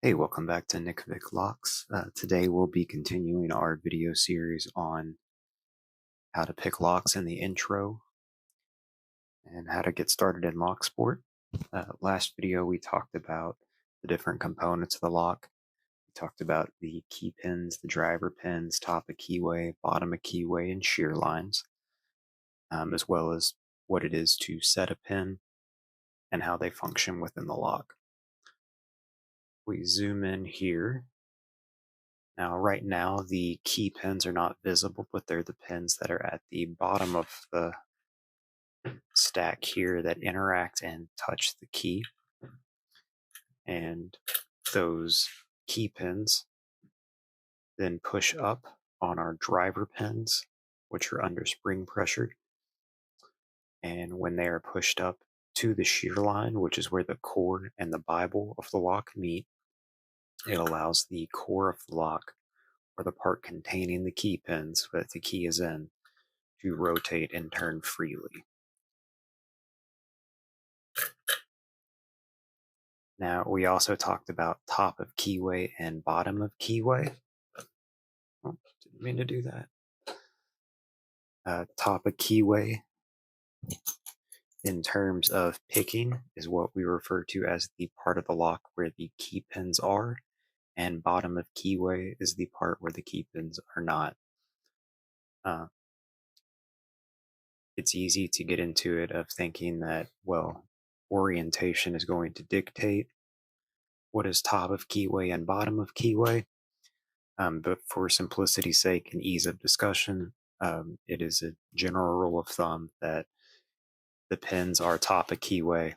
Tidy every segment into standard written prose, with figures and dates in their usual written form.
Hey, welcome back to Nick Vic Locks. Today we'll be continuing our video series on how to pick locks in the intro and how to get started in locksport. Last video we talked about the different components of the lock. We talked about the key pins, the driver pins, top of keyway, bottom of keyway, and shear lines, as well as what it is to set a pin and how they function within the lock. We zoom in here. Now, right now, the key pins are not visible, but they're the pins that are at the bottom of the stack here that interact and touch the key. And those key pins then push up on our driver pins, which are under spring pressure. And when they are pushed up to the shear line, which is where the core and the Bible of the lock meet, it allows the core of the lock, or the part containing the key pins that the key is in, to rotate and turn freely. Now, we also talked about top of keyway and bottom of keyway. Oh, didn't mean to do that. Top of keyway, in terms of picking, is what we refer to as the part of the lock where the key pins are, and bottom of keyway is the part where the key pins are not. It's easy to get into it of thinking that, well, orientation is going to dictate what is top of keyway and bottom of keyway. But for simplicity's sake and ease of discussion, it is a general rule of thumb that the pins are top of keyway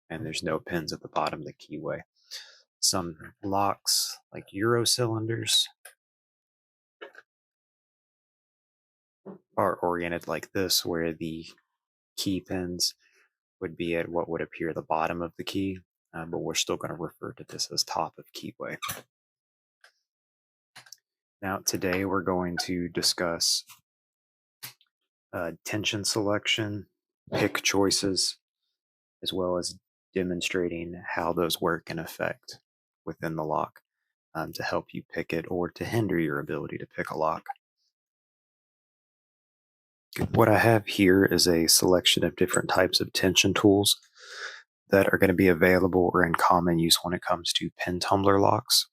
and there's no pins at the bottom of the keyway. Some locks, like Euro cylinders, are oriented like this, where the key pins would be at what would appear the bottom of the key, but we're still going to refer to this as top of keyway. Now, today we're going to discuss tension selection, pick choices, as well as demonstrating how those work in effect within the lock to help you pick it or to hinder your ability to pick a lock. What I have here is a selection of different types of tension tools that are going to be available or in common use when it comes to pin tumbler locks.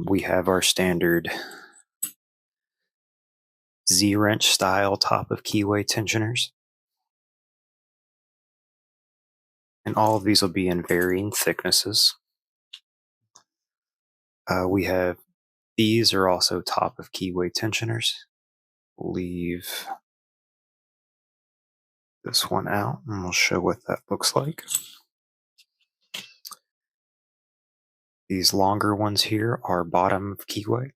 We have our standard Z-wrench style top of keyway tensioners. And all of these will be in varying thicknesses. These are also top of keyway tensioners. We'll leave this one out and we'll show what that looks like. These longer ones here are bottom of keyway.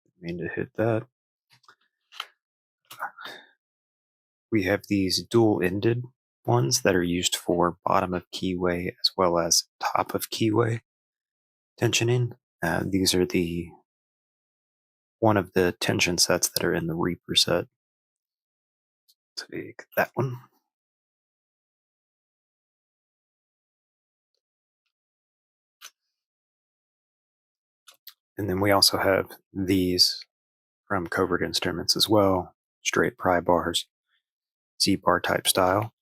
Didn't mean to hit that. We have these dual-ended ones that are used for bottom of keyway as well as top of keyway tensioning. These are one of the tension sets that are in the Reaper set. Take that one. And then we also have these from Covert Instruments as well, straight pry bars, Z-bar type style.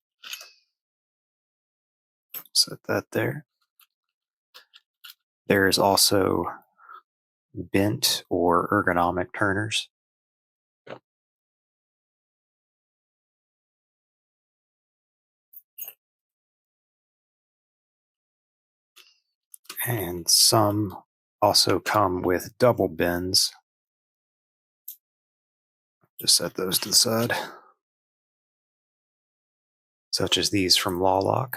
Set that there. There is also bent or ergonomic turners. And some also come with double bends. Just set those to the side. Such as these from Law Lock.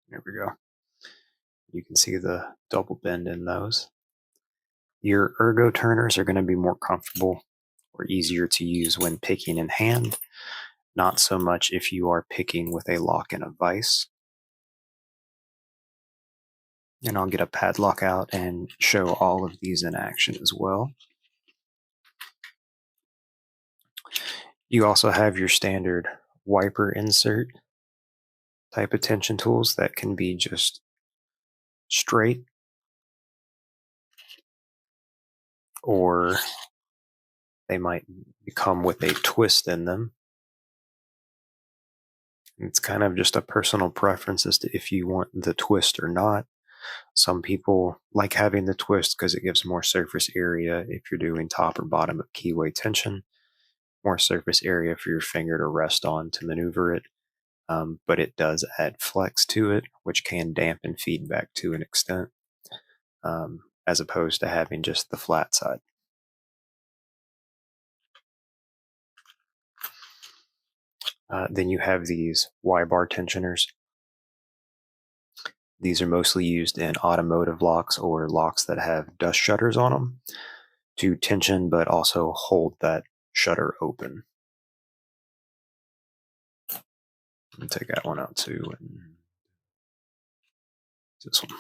There we go. You can see the double bend in those. Your ergo turners are going to be more comfortable or easier to use when picking in hand, not so much if you are picking with a lock and a vise. And I'll get a padlock out and show all of these in action as well. You also have your standard wiper insert type of tension tools that can be just straight, or they might come with a twist in them. It's kind of just a personal preference as to if you want the twist or not. Some people like having the twist because it gives more surface area if you're doing top or bottom of keyway tension, more surface area for your finger to rest on to maneuver it. But it does add flex to it, which can dampen feedback to an extent, as opposed to having just the flat side. Then you have these Y-bar tensioners. These are mostly used in automotive locks or locks that have dust shutters on them to tension, but also hold that shutter open. I'll take that one out too. And this one.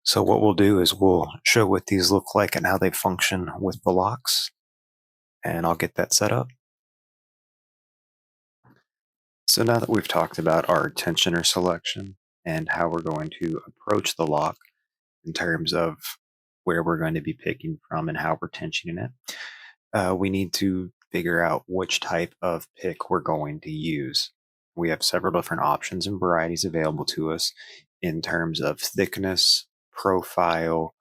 So what we'll do is we'll show what these look like and how they function with the locks, and I'll get that set up. So now that we've talked about our tensioner selection and how we're going to approach the lock in terms of where we're going to be picking from and how we're tensioning it, we need to figure out which type of pick we're going to use. We have several different options and varieties available to us in terms of thickness, profile,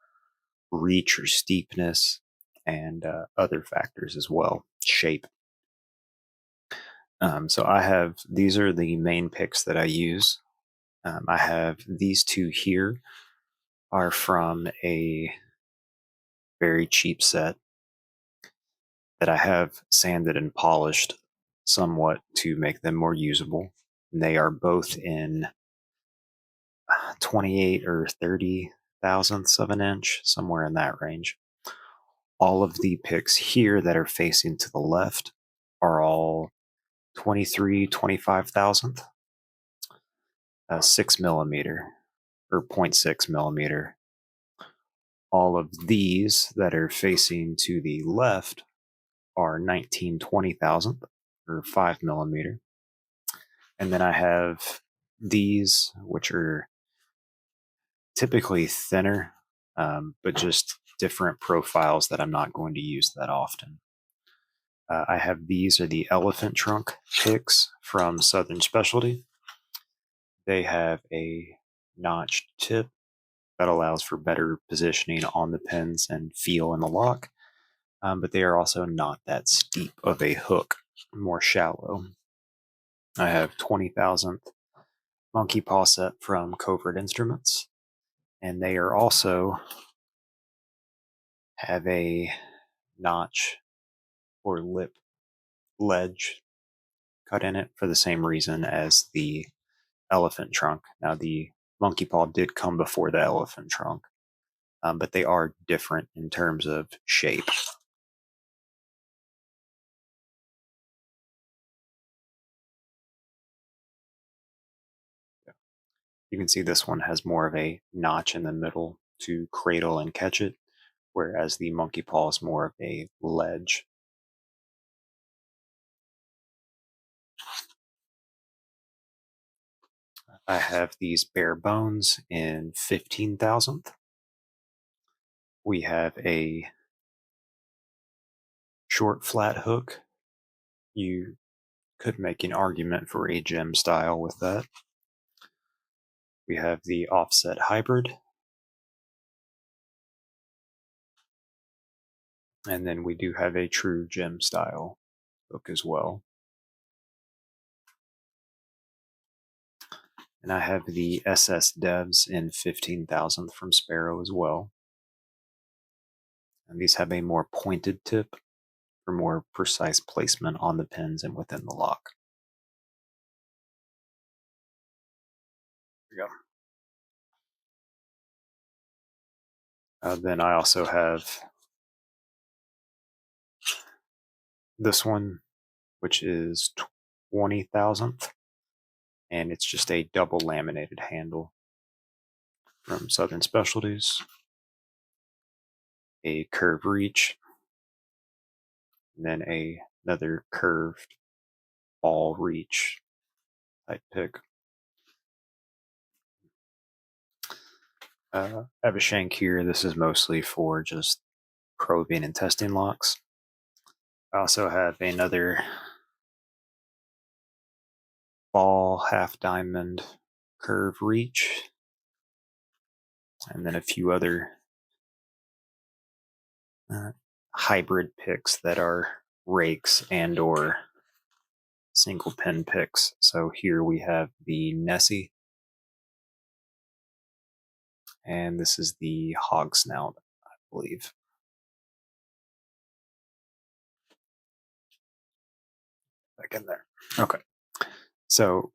reach or steepness, and other factors as well, shape. So these are the main picks that I use. I have these two here are from a very cheap set that I have sanded and polished somewhat to make them more usable. And they are both in 28 or 30 thousandths of an inch, somewhere in that range. All of the picks here that are facing to the left are all 23, 25 thousandth, 6 millimeter or 0.6 millimeter. All of these that are facing to the left are 19, 20 thousandth or 5 millimeter. And then I have these, which are typically thinner, but just different profiles that I'm not going to use that often. I have these are the elephant trunk picks from Southern Specialty. They have a notched tip that allows for better positioning on the pins and feel in the lock, but they are also not that steep of a hook, more shallow. I have 20 thousandth monkey paw set from Covert Instruments, and they are also have a notch or lip ledge cut in it for the same reason as the elephant trunk. Now, the monkey paw did come before the elephant trunk, but they are different in terms of shape. You can see this one has more of a notch in the middle to cradle and catch it, whereas the monkey paw is more of a ledge. I have these bare bones in 15 thousandth. We have a short flat hook. You could make an argument for a gem style with that. We have the offset hybrid. And then we do have a true gem style hook as well. And I have the SS Devs in 15 thousandth from Sparrow as well. And these have a more pointed tip for more precise placement on the pins and within the lock. There we go. Then I also have this one, which is 20 thousandth, and it's just a double laminated handle from Southern Specialties. A curve reach, and then another curved ball reach type pick. I have a shank here. This is mostly for just probing and testing locks. I also have another ball half diamond curve reach, and then a few other hybrid picks that are rakes and or single pin picks. So here we have the Nessie, and this is the hog snout, I believe. Back in there. Okay. So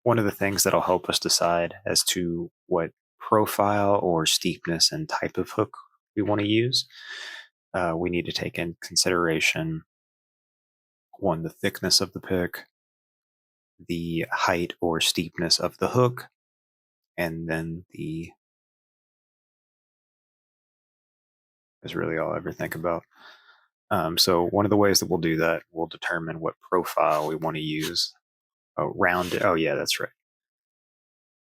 one of the things that'll help us decide as to what profile or steepness and type of hook we want to use, we need to take in consideration one, the thickness of the pick, the height or steepness of the hook, and then the is really all I ever think about. So one of the ways that we'll do that, we'll determine what profile we want to use. Oh, rounded. Oh yeah, that's right.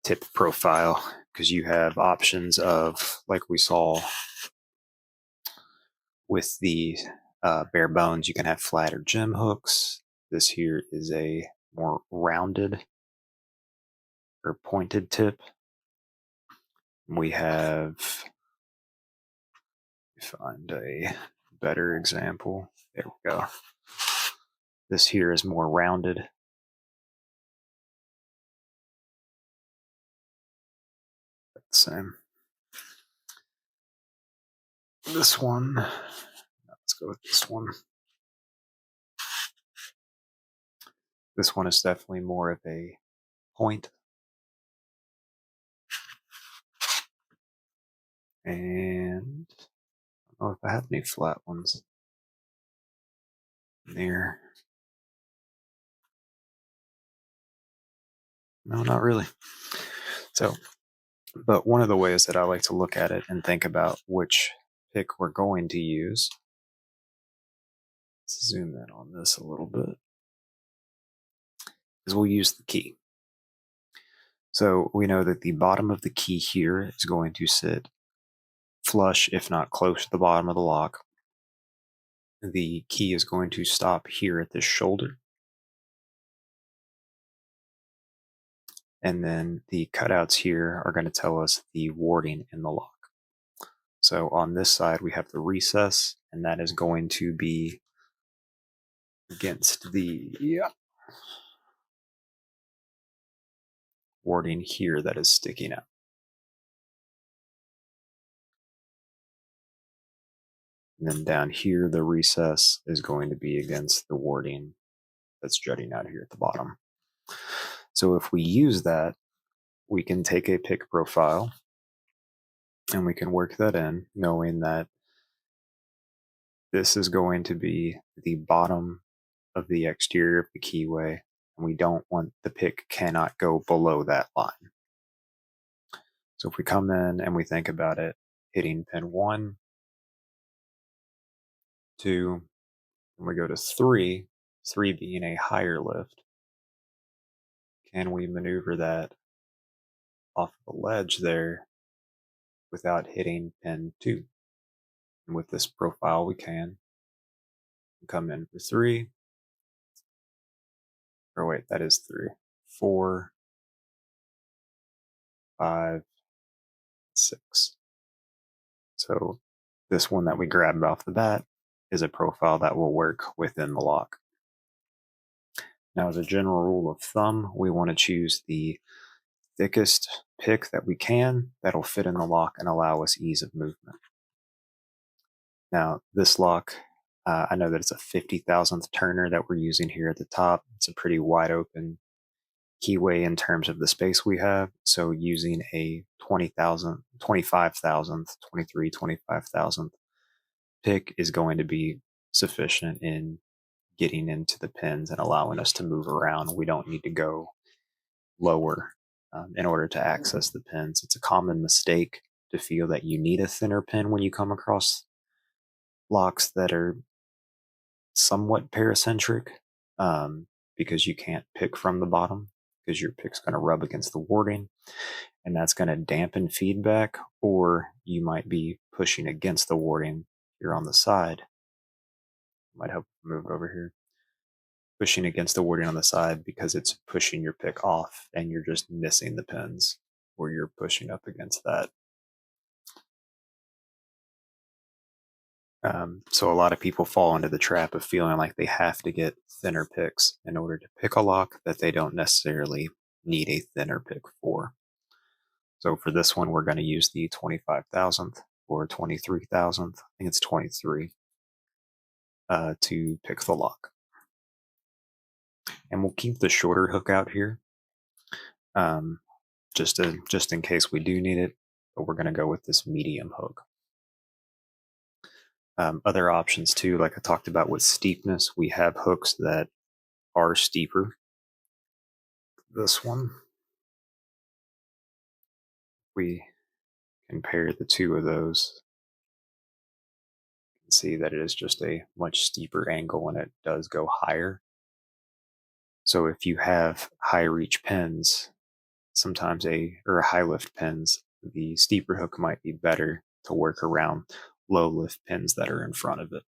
Tip profile, because you have options of, like we saw with the bare bones, you can have flat or gem hooks. This here is a more rounded or pointed tip. We have, find a better example. There we go. This here is more rounded. Same. This one, let's go with this one. This one is definitely more of a point. And I don't know if I have any flat ones there. No, not really. So, but one of the ways that I like to look at it and think about which pick we're going to use, let's zoom in on this a little bit, is we'll use the key. So we know that the bottom of the key here is going to sit flush, if not close to the bottom of the lock. The key is going to stop here at this shoulder. And then the cutouts here are going to tell us the warding in the lock. So on this side, we have the recess, and that is going to be against the warding here that is sticking out. And then down here, the recess is going to be against the warding that's jutting out here at the bottom. So if we use that, we can take a pick profile and we can work that in, knowing that this is going to be the bottom of the exterior of the keyway, and we don't want the pick cannot go below that line. So if we come in and we think about it, hitting pin 1, 2, and we go to 3, 3 being a higher lift, can we maneuver that off the ledge there without hitting pin 2? And with this profile, we can come in for 3. Or wait, that is 3. 4, 5, 6. So this one that we grabbed off the bat is a profile that will work within the lock. Now, as a general rule of thumb, we want to choose the thickest pick that we can that'll fit in the lock and allow us ease of movement. Now, this lock, I know that it's a 50,000th turner that we're using here at the top. It's a pretty wide open keyway in terms of the space we have. So using a 20,000, 25,000th, 23, 25,000th pick is going to be sufficient in getting into the pins and allowing us to move around. We don't need to go lower in order to access the pins. It's a common mistake to feel that you need a thinner pin when you come across locks that are somewhat paracentric, because you can't pick from the bottom because your pick's going to rub against the warding and that's going to dampen feedback, or you might be pushing against the warding here on the side. Might help move it over here. Pushing against the warding on the side because it's pushing your pick off and you're just missing the pins where you're pushing up against that. So a lot of people fall into the trap of feeling like they have to get thinner picks in order to pick a lock that they don't necessarily need a thinner pick for. So for this one, we're going to use the 25,000th or 23,000th. I think it's 23 to pick the lock. And we'll keep the shorter hook out here, just in case we do need it. But we're going to go with this medium hook. Other options too, like I talked about with steepness, we have hooks that are steeper. This one, we compare the two of those, you can see that it is just a much steeper angle and it does go higher. So if you have high reach pins, sometimes or high lift pins, the steeper hook might be better to work around low lift pins that are in front of it.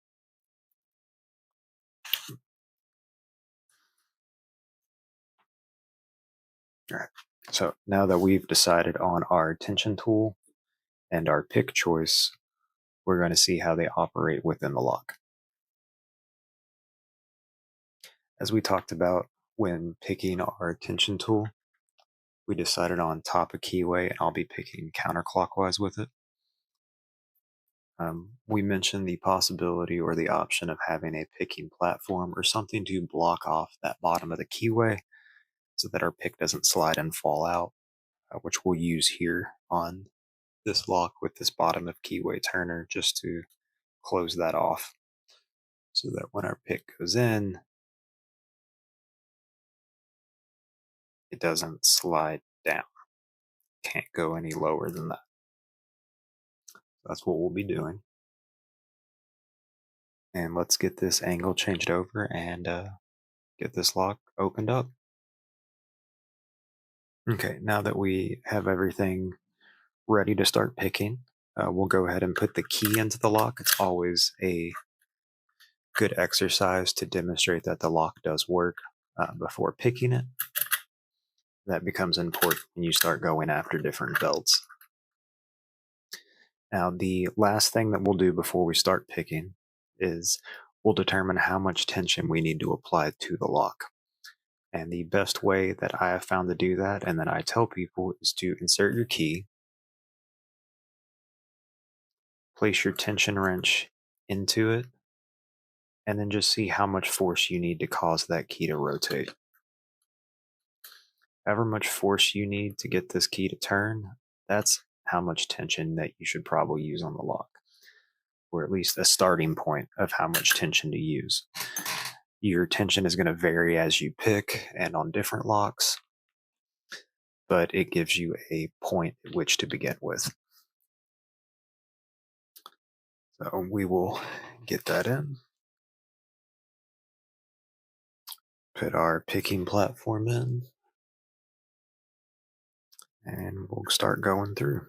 All right. So now that we've decided on our tension tool and our pick choice, we're going to see how they operate within the lock. As we talked about when picking our tension tool, we decided on top of keyway, and I'll be picking counterclockwise with it. We mentioned the possibility or the option of having a picking platform or something to block off that bottom of the keyway so that our pick doesn't slide and fall out, which we'll use here on this lock with this bottom of keyway turner just to close that off so that when our pick goes in, it doesn't slide down. Can't go any lower than that. That's what we'll be doing. And let's get this angle changed over and get this lock opened up. Okay, now that we have everything ready to start picking, we'll go ahead and put the key into the lock. It's always a good exercise to demonstrate that the lock does work before picking it. That becomes important when you start going after different belts. Now, the last thing that we'll do before we start picking is we'll determine how much tension we need to apply to the lock. And the best way that I have found to do that, and that I tell people, is to insert your key, place your tension wrench into it, and then just see how much force you need to cause that key to rotate. However much force you need to get this key to turn, that's how much tension that you should probably use on the lock, or at least a starting point of how much tension to use. Your tension is going to vary as you pick and on different locks, but it gives you a point at which to begin with. So we will get that in. Put our picking platform in, and we'll start going through.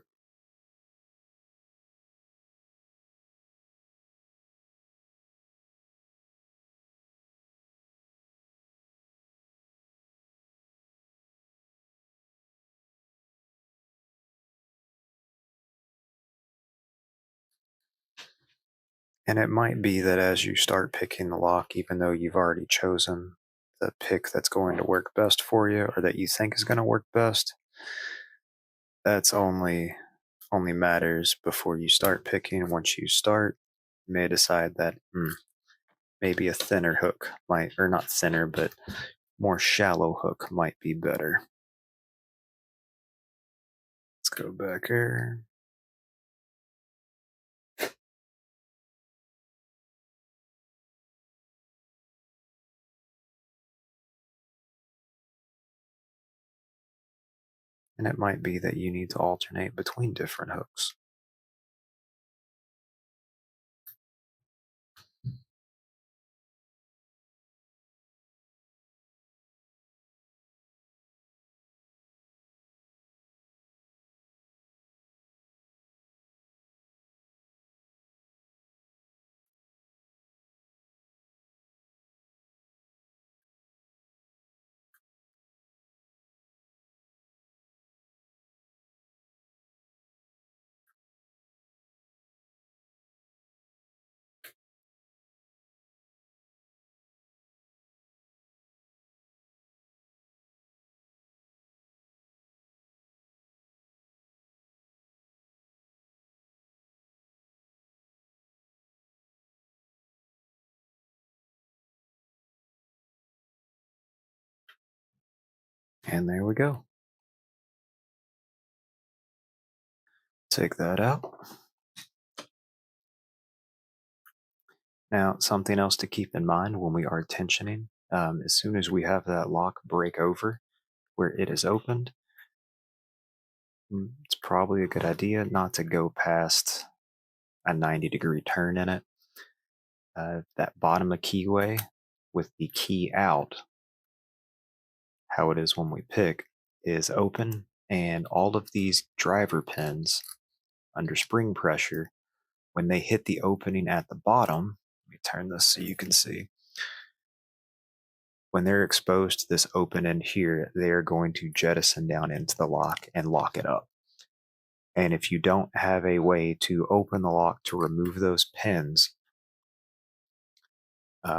And it might be that as you start picking the lock, even though you've already chosen the pick that's going to work best for you or that you think is going to work best, that's only matters before you start picking. Once you start, you may decide that maybe a thinner hook might, or not thinner, but more shallow hook might be better. Let's go back here. And it might be that you need to alternate between different hooks. And there we go. Take that out. Now, something else to keep in mind when we are tensioning, as soon as we have that lock break over where it is opened, it's probably a good idea not to go past a 90-degree turn in it. That bottom of keyway with the key out, how it is when we pick, is open, and all of these driver pins under spring pressure, when they hit the opening at the bottom, let me turn this so you can see. When they're exposed to this open end here, they are going to jettison down into the lock and lock it up. And if you don't have a way to open the lock to remove those pins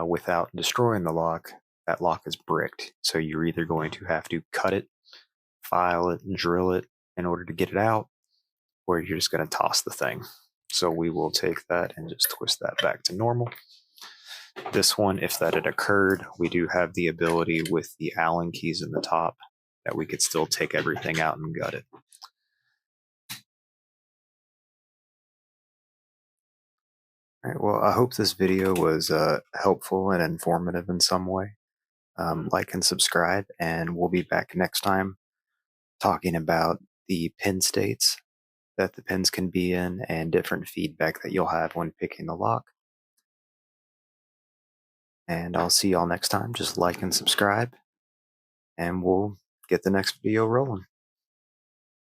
without destroying the lock, that lock is bricked. So you're either going to have to cut it, file it, and drill it in order to get it out, or you're just going to toss the thing. So we will take that and just twist that back to normal. This one, if that had occurred, we do have the ability with the Allen keys in the top that we could still take everything out and gut it. All right, well, I hope this video was helpful and informative in some way. Like and subscribe, and we'll be back next time talking about the pin states that the pins can be in and different feedback that you'll have when picking the lock. And I'll see y'all next time. Just like and subscribe, and we'll get the next video rolling.